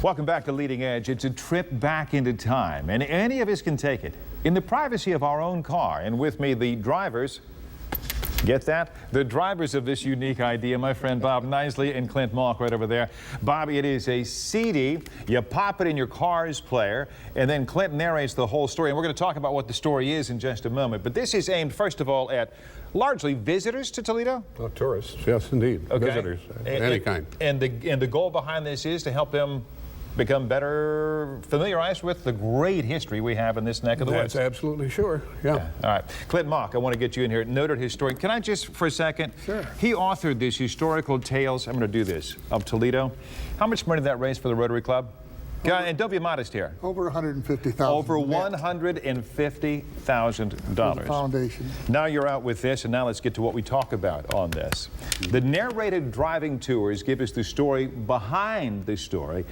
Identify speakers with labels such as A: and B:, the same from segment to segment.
A: Welcome back to Leading Edge. It's a trip back into time, and any of us can take it in the privacy of our own car. And with me, the drivers. Get that? The drivers of this unique idea, my friend Bob Knisely and Clint Malk right over there. Bobby, it is a CD. You pop it in your car's player, and then Clint narrates the whole story. And we're going to talk about what the story is in just a moment. But this is aimed, first of all, at largely visitors to Toledo?
B: Oh, tourists, yes, indeed.
A: Okay.
B: Visitors, any kind.
A: And the goal behind this is to help them become better familiarized with the great history we have in this neck of the woods.
B: That's absolutely sure, yeah.
A: All right. Clint Malk, I want to get you in here. Noted historian. Can I just, for a second?
B: Sure.
A: He authored this historical tales, I'm going to do this, of Toledo. How much money did that raise for the Rotary Club? And don't be modest here.
C: Over $150,000.
A: Over $150,000.
C: Foundation.
A: Now you're out with this, and now let's get to what we talk about on this. The narrated driving tours give us the story behind the story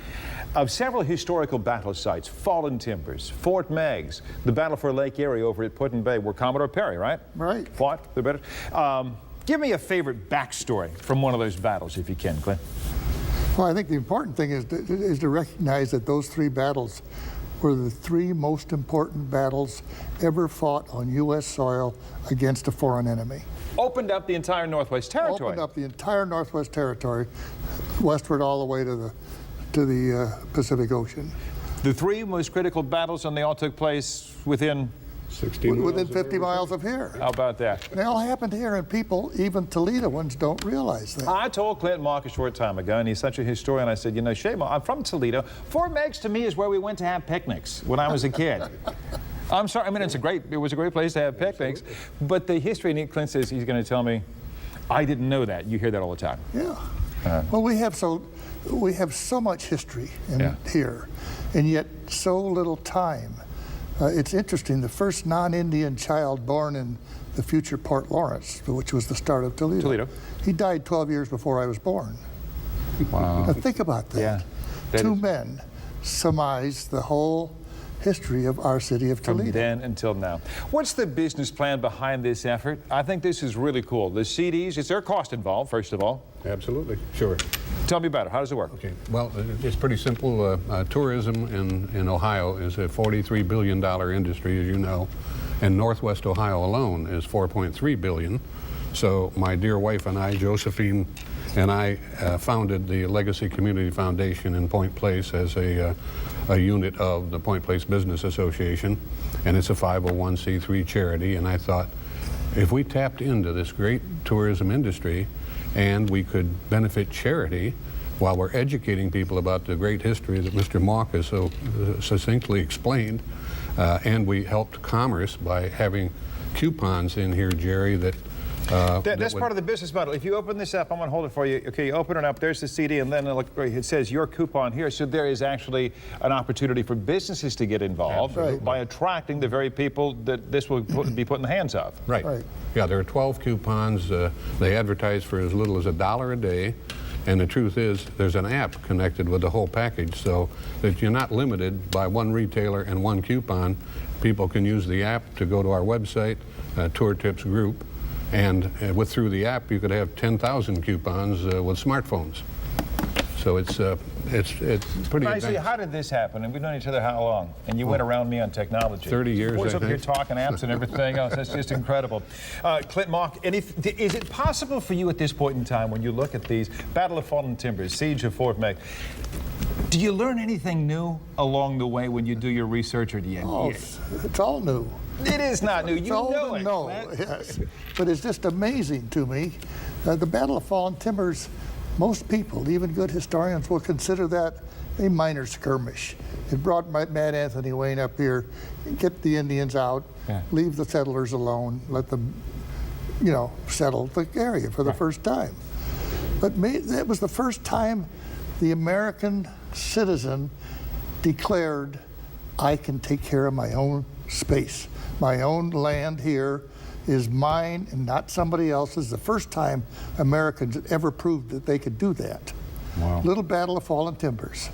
A: of several historical battle sites: Fallen Timbers, Fort Meigs, the battle for Lake Erie over at Put-in-Bay, where Commodore Perry, right?
C: Right.
A: Fought the better. Give me a favorite backstory from one of those battles, if you can, Clint.
C: Well, I think the important thing is to recognize that those three battles were the three most important battles ever fought on U.S. soil against a foreign enemy.
A: Opened up the entire Northwest Territory.
C: Opened up the entire Northwest Territory, westward all the way to the Pacific Ocean.
A: The three most critical battles, and they all took place within
B: 16
C: within 50 miles of here.
A: How about that?
C: They all happened here, and people, even Toledoans, don't realize that.
A: I told Clint Malk a short time ago, and he's such a historian, I said, you know, shame, I'm from Toledo. Fort Meigs to me is where we went to have picnics when I was a kid. I'm sorry, I mean, it was a great place to have picnics, but the history, and Clint says he's going to tell me, I didn't know that. You hear that all the time.
C: Yeah. Well, we have so much history here, and yet so little time. It's interesting, the first non-Indian child born in the future Port Lawrence, which was the start of Toledo. He died 12 years before I was born.
B: Wow.
C: Now think about that.
A: Yeah,
C: Two men surmised the whole history of our city of Toledo.
A: From then until now. What's the business plan behind this effort? I think this is really cool. The CDs, is there cost involved, first of all?
B: Absolutely, sure.
A: Tell me about it. How does it work?
B: Okay, well, it's pretty simple. Tourism in Ohio is a $43 billion industry, as you know, and Northwest Ohio alone is $4.3 billion. So my dear wife and I, Josephine, and I founded the Legacy Community Foundation in Point Place as a unit of the Point Place Business Association, and it's a 501c3 charity. And I thought, if we tapped into this great tourism industry and we could benefit charity while we're educating people about the great history that Mr. Malk has so succinctly explained, and we helped commerce by having coupons in here, Jerry,
A: that's part of the business model. If you open this up, I'm going to hold it for you. Okay, you open it up, there's the CD, and then it says your coupon here. So there is actually an opportunity for businesses to get involved by attracting the very people that this will be put in the hands of.
B: Right. Yeah, there are 12 coupons. They advertise for as little as $1 a day. And the truth is, there's an app connected with the whole package, so that you're not limited by one retailer and one coupon. People can use the app to go to our website, Tour Tips Group, and through the app, you could have 10,000 coupons with smartphones. So it's pretty advanced.
A: How did this happen? And we've known each other how long? And you went around me on technology.
B: 30 years,
A: Boys
B: I
A: up
B: think.
A: here talking apps and everything else. That's just incredible. Clint Malk, is it possible for you at this point in time, when you look at these, Battle of Fallen Timbers, Siege of Fort Meigs, do you learn anything new along the way when you do your research, or do you?
C: Oh, it's all new.
A: It is not new. You know it.
C: No, yes. But it's just amazing to me. The Battle of Fallen Timbers, most people, even good historians, will consider that a minor skirmish. It brought Mad Anthony Wayne up here, get the Indians out, leave the settlers alone, let them, settle the area for the first time. But it was the first time the American citizen declared, I can take care of my own space. My own land here is mine and not somebody else's. The first time Americans ever proved that they could do that.
B: Wow.
C: Little Battle of Fallen Timbers.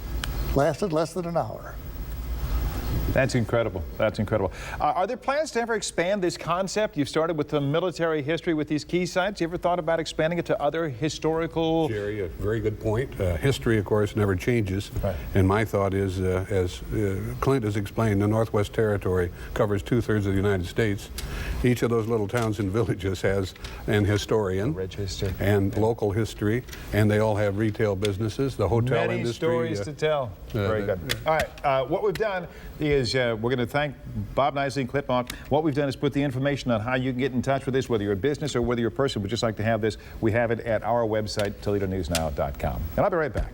C: Lasted less than an hour.
A: That's incredible. That's incredible. Are there plans to ever expand this concept? You've started with the military history with these key sites. You ever thought about expanding it to other historical?
B: Jerry, a very good point. History, of course, never changes.
A: Right.
B: And my thought is, as Clint has explained, the Northwest Territory covers 2/3 of the United States. Each of those little towns and villages has an historian.
A: Rich history.
B: And local history, and they all have retail businesses, the hotel
A: Many
B: industry.
A: stories to tell. Very good. All right, what we've done is we're going to thank Bob Knisely and Clint Mauck. What we've done is put the information on how you can get in touch with this, whether you're a business or whether you're a person would just like to have this. We have it at our website, ToledoNewsNow.com. And I'll be right back.